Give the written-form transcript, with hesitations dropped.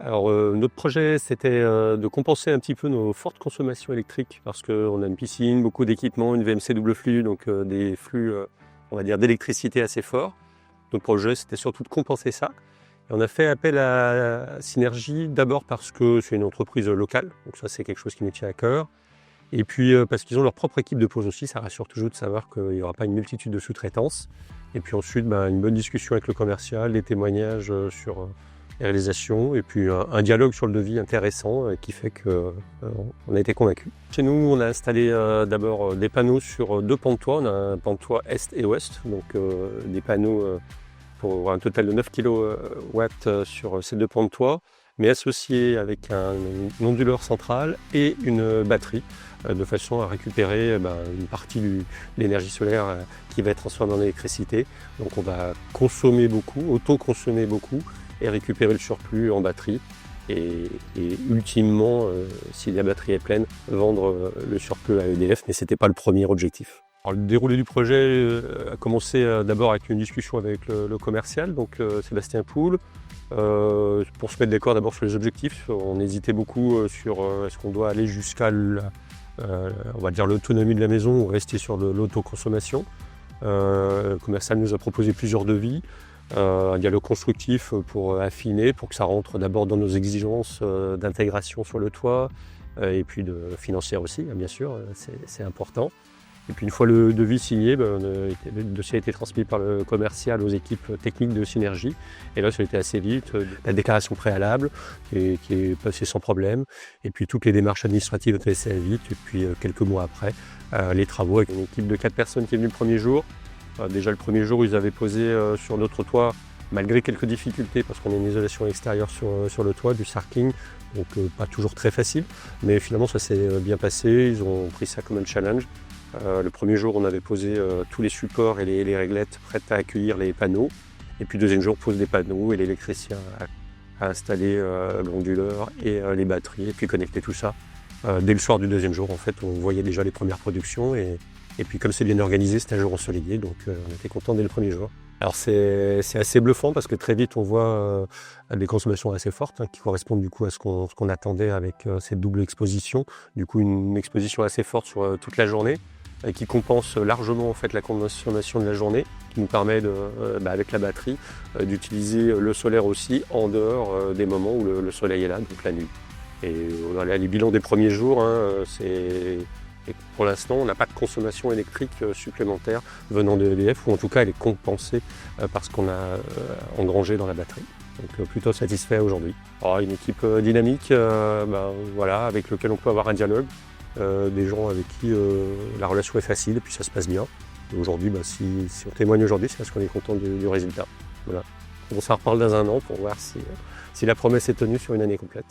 Alors, notre projet, c'était de compenser un petit peu nos fortes consommations électriques parce qu'on a une piscine, beaucoup d'équipements, une VMC double flux, donc des flux, on va dire, d'électricité assez forts. Notre projet, c'était surtout de compenser ça. Et on a fait appel à Synergie, d'abord parce que c'est une entreprise locale, donc ça, c'est quelque chose qui nous tient à cœur. Et puis parce qu'ils ont leur propre équipe de pause aussi, ça rassure toujours de savoir qu'il n'y aura pas une multitude de sous-traitances. Et puis ensuite, une bonne discussion avec le commercial, des témoignages sur les réalisations, et puis un dialogue sur le devis intéressant qui fait qu'on a été convaincus. Chez nous, on a installé d'abord des panneaux sur deux pans de toit. On a un pan de toit est et ouest, donc des panneaux pour un total de 9 kW sur ces deux pans de toit, mais associés avec un onduleur central et une batterie, de façon à récupérer une partie de l'énergie solaire qui va être transformée en électricité. Donc on va consommer beaucoup, auto-consommer beaucoup, et récupérer le surplus en batterie. Et ultimement, si la batterie est pleine, vendre le surplus à EDF, mais ce n'était pas le premier objectif. Alors, le déroulé du projet a commencé d'abord avec une discussion avec le commercial, donc Sébastien Poul, pour se mettre d'accord d'abord sur les objectifs. On hésitait beaucoup sur est-ce qu'on doit aller jusqu'à on va dire l'autonomie de la maison ou rester sur l'autoconsommation. Le commercial nous a proposé plusieurs devis, un dialogue constructif pour affiner, pour que ça rentre d'abord dans nos exigences d'intégration sur le toit et puis financière aussi, bien sûr, c'est important. Et puis une fois le devis signé, le dossier a été transmis par le commercial aux équipes techniques de Synergie. Et là, ça a été assez vite. La déclaration préalable qui est passée sans problème. Et puis toutes les démarches administratives ont été assez vite. Et puis quelques mois après, les travaux avec une équipe de 4 personnes qui est venue le premier jour. Déjà le premier jour, ils avaient posé sur notre toit, malgré quelques difficultés, parce qu'on a une isolation extérieure sur le toit, du sarking. Donc pas toujours très facile. Mais finalement, ça s'est bien passé. Ils ont pris ça comme un challenge. Le premier jour, on avait posé tous les supports et les réglettes prêtes à accueillir les panneaux. Et puis le deuxième jour, pose des panneaux et l'électricien a installé l'onduleur et les batteries et puis connecté tout ça. Dès le soir du deuxième jour, en fait, on voyait déjà les premières productions. Et puis comme c'est bien organisé, c'était un jour ensoleillé, donc on était content dès le premier jour. Alors c'est assez bluffant parce que très vite on voit des consommations assez fortes qui correspondent du coup à ce qu'on attendait avec cette double exposition. Du coup une exposition assez forte sur toute la journée, qui compense largement en fait la consommation de la journée, qui nous permet avec la batterie d'utiliser le solaire aussi en dehors des moments où le soleil est là, donc la nuit. Et voilà les bilans des premiers jours, et pour l'instant on n'a pas de consommation électrique supplémentaire venant de EDF, ou en tout cas elle est compensée par ce qu'on a engrangé dans la batterie. Donc plutôt satisfait aujourd'hui. Alors, une équipe dynamique avec laquelle on peut avoir un dialogue. Des gens avec qui la relation est facile et puis ça se passe bien. Et aujourd'hui, si on témoigne aujourd'hui, c'est parce qu'on est content du résultat. Voilà. On s'en reparle dans un an pour voir si la promesse est tenue sur une année complète.